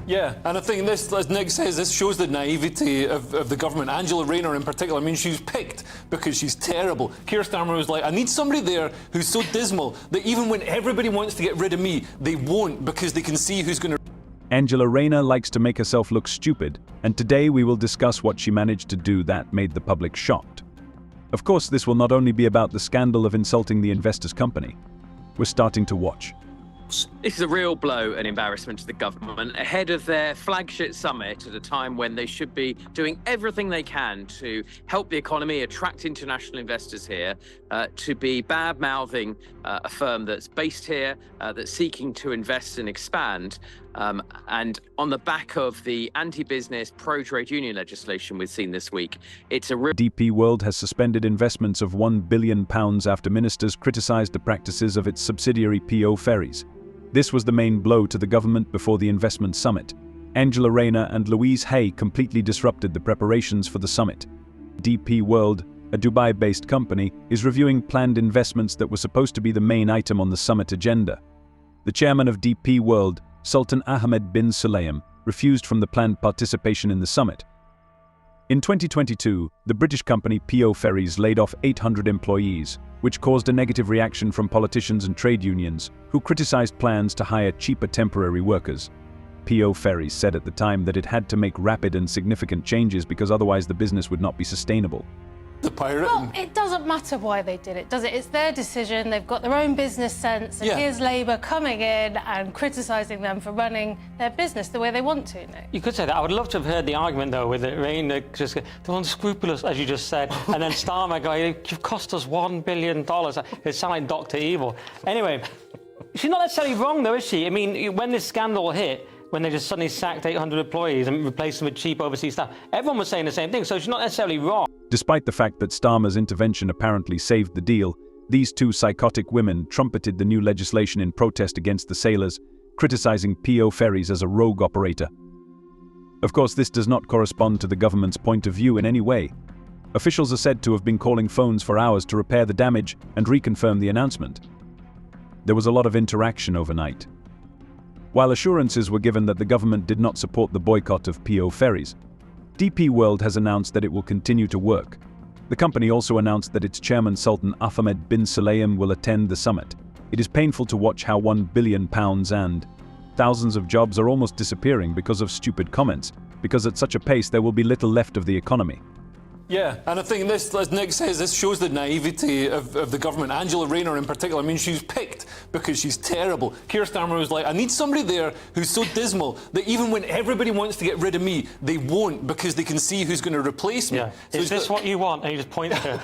Yeah, and I think this, as Nick says, this shows the naivety of the government. Angela Rayner in particular, I mean, she was picked because she's terrible. Keir Starmer was like, I need somebody there who's so dismal that even when everybody wants to get rid of me, they won't because they can see who's going to... Angela Rayner likes to make herself look stupid, and today we will discuss what she managed to do that made the public shocked. Of course, this will not only be about the scandal of insulting the investor's company. We're starting to watch. This is a real blow and embarrassment to the government ahead of their flagship summit at a time when they should be doing everything they can to help the economy, attract international investors here, to be bad-mouthing a firm that's based here, that's seeking to invest and expand. And on the back of the anti-business, pro-trade union legislation we've seen this week, it's a real... DP World has suspended investments of £1 billion after ministers criticised the practices of its subsidiary PO Ferries. This was the main blow to the government before the investment summit. Angela Rayner and Louise Hay completely disrupted the preparations for the summit. DP World, a Dubai-based company, is reviewing planned investments that were supposed to be the main item on the summit agenda. The chairman of DP World, Sultan Ahmed bin Sulayem, refused from the planned participation in the summit. In 2022, the British company PO Ferries laid off 800 employees, which caused a negative reaction from politicians and trade unions, who criticised plans to hire cheaper temporary workers. PO Ferries said at the time that it had to make rapid and significant changes because otherwise the business would not be sustainable. The pirate. Well, it doesn't matter why they did it, does it? It's their decision. They've got their own business sense, and here's Labour coming in and criticising them for running their business the way they want to, Nick. You could say that. I would love to have heard the argument, though, with Rayner just they're unscrupulous, as you just said, and then Starmer going, "You've cost us $1 billion." It sounds like Dr. Evil. Anyway, she's not necessarily wrong, though, is she? I mean, when this scandal hit, when they just suddenly sacked 800 employees and replaced them with cheap overseas staff, everyone was saying the same thing, so she's not necessarily wrong. Despite the fact that Starmer's intervention apparently saved the deal, these two psychotic women trumpeted the new legislation in protest against the sailors, criticizing PO Ferries as a rogue operator. Of course, this does not correspond to the government's point of view in any way. Officials are said to have been calling phones for hours to repair the damage and reconfirm the announcement. There was a lot of interaction overnight. While assurances were given that the government did not support the boycott of PO Ferries, DP World has announced that it will continue to work. The company also announced that its chairman Sultan Ahmed bin Sulayem will attend the summit. It is painful to watch how £1 billion and thousands of jobs are almost disappearing because of stupid comments, because at such a pace there will be little left of the economy. Yeah, and I think this, as Nick says, this shows the naivety of the government. Angela Rayner in particular, I mean, she was picked because she's terrible. Keir Starmer was like, I need somebody there who's so dismal that even when everybody wants to get rid of me, they won't because they can see who's going to replace me. Yeah. So is this what you want? And you just point to her.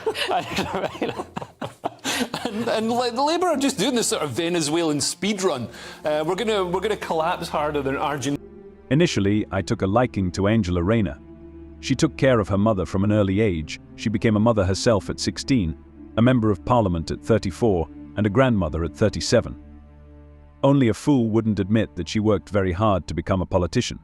And Labour are just doing this sort of Venezuelan speed run. We're gonna collapse harder than Argentina. Initially, I took a liking to Angela Rayner. She took care of her mother from an early age. She became a mother herself at 16, a member of parliament at 34, and a grandmother at 37. Only a fool wouldn't admit that she worked very hard to become a politician.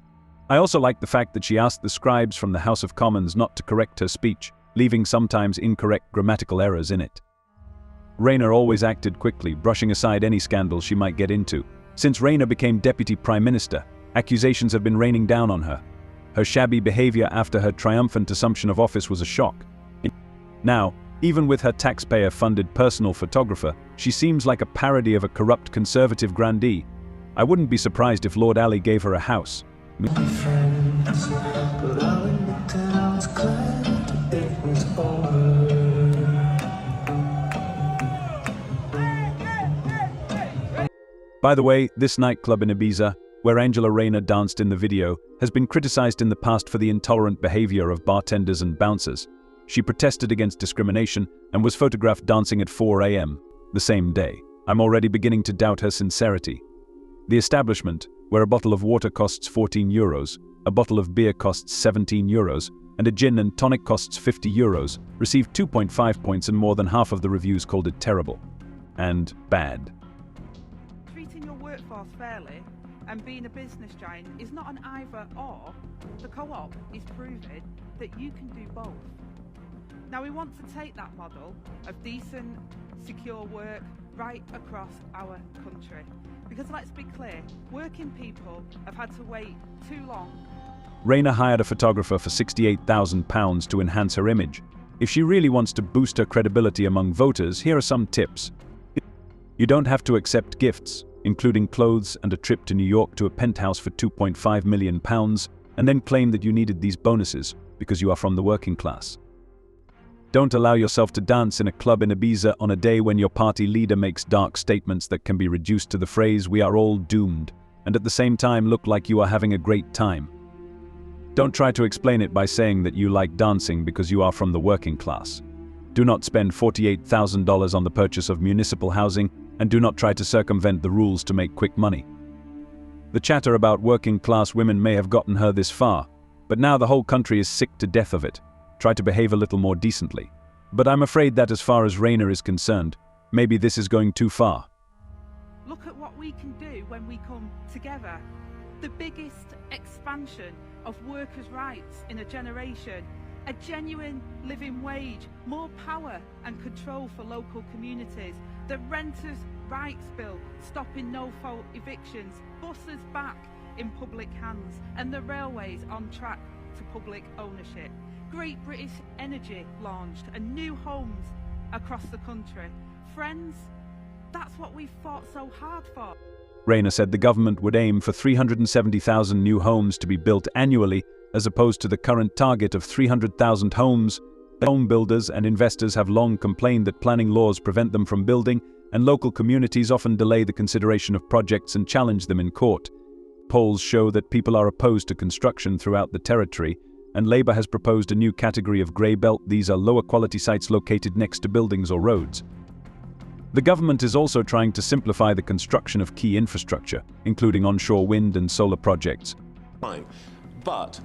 I also liked the fact that she asked the scribes from the House of Commons not to correct her speech, leaving sometimes incorrect grammatical errors in it. Rayner always acted quickly, brushing aside any scandal she might get into. Since Rayner became Deputy Prime Minister, accusations have been raining down on her. Her shabby behavior after her triumphant assumption of office was a shock. Now, even with her taxpayer-funded personal photographer, she seems like a parody of a corrupt conservative grandee. I wouldn't be surprised if Lord Ali gave her a house. By the way, this nightclub in Ibiza, where Angela Rayner danced in the video, has been criticized in the past for the intolerant behavior of bartenders and bouncers. She protested against discrimination and was photographed dancing at 4 a.m. the same day. I'm already beginning to doubt her sincerity. The establishment, where a bottle of water costs €14, a bottle of beer costs €17, and a gin and tonic costs €50, received 2.5 points, and more than half of the reviews called it terrible and bad. Treating your workforce fairly and being a business giant is not an either-or. The co-op is proving that you can do both. Now we want to take that model of decent, secure work, right across our country. Because let's be clear, working people have had to wait too long. Rayner hired a photographer for £68,000 to enhance her image. If she really wants to boost her credibility among voters, here are some tips. You don't have to accept gifts, including clothes and a trip to New York to a penthouse for £2.5 million, and then claim that you needed these bonuses because you are from the working class. Don't allow yourself to dance in a club in Ibiza on a day when your party leader makes dark statements that can be reduced to the phrase "we are all doomed," and at the same time look like you are having a great time. Don't try to explain it by saying that you like dancing because you are from the working class. Do not spend $48,000 on the purchase of municipal housing, and do not try to circumvent the rules to make quick money. The chatter about working class women may have gotten her this far, but now the whole country is sick to death of it. Try to behave a little more decently. But I'm afraid that as far as Rayner is concerned, maybe this is going too far. Look at what we can do when we come together. The biggest expansion of workers' rights in a generation, a genuine living wage, more power and control for local communities, the renters' rights bill stopping no-fault evictions, buses back in public hands, and the railways on track to public ownership. Great British Energy launched and new homes across the country. Friends, that's what we fought so hard for. Rayner said the government would aim for 370,000 new homes to be built annually, as opposed to the current target of 300,000 homes. Home builders and investors have long complained that planning laws prevent them from building, and local communities often delay the consideration of projects and challenge them in court. Polls show that people are opposed to construction throughout the territory, and Labour has proposed a new category of grey belt. These are lower quality sites located next to buildings or roads. The government is also trying to simplify the construction of key infrastructure, including onshore wind and solar projects. But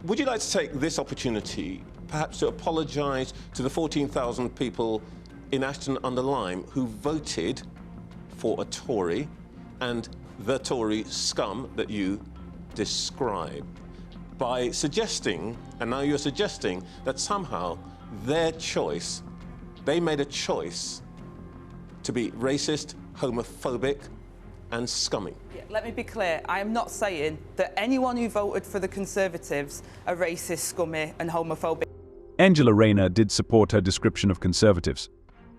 would you like to take this opportunity perhaps to apologise to the 14,000 people in Ashton-under-Lyne who voted for a Tory and the Tory scum that you describe, by suggesting, and now you're suggesting, that somehow their choice, they made a choice to be racist, homophobic and scummy. Yeah, let me be clear, I am not saying that anyone who voted for the Conservatives are racist, scummy and homophobic. Angela Rayner did support her description of Conservatives.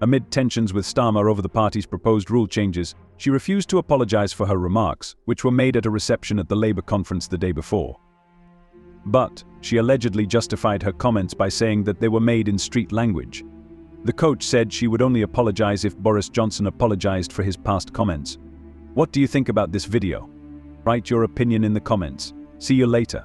Amid tensions with Starmer over the party's proposed rule changes, she refused to apologise for her remarks, which were made at a reception at the Labour conference the day before. But she allegedly justified her comments by saying that they were made in street language. The coach said she would only apologise if Boris Johnson apologised for his past comments. What do you think about this video? Write your opinion in the comments. See you later.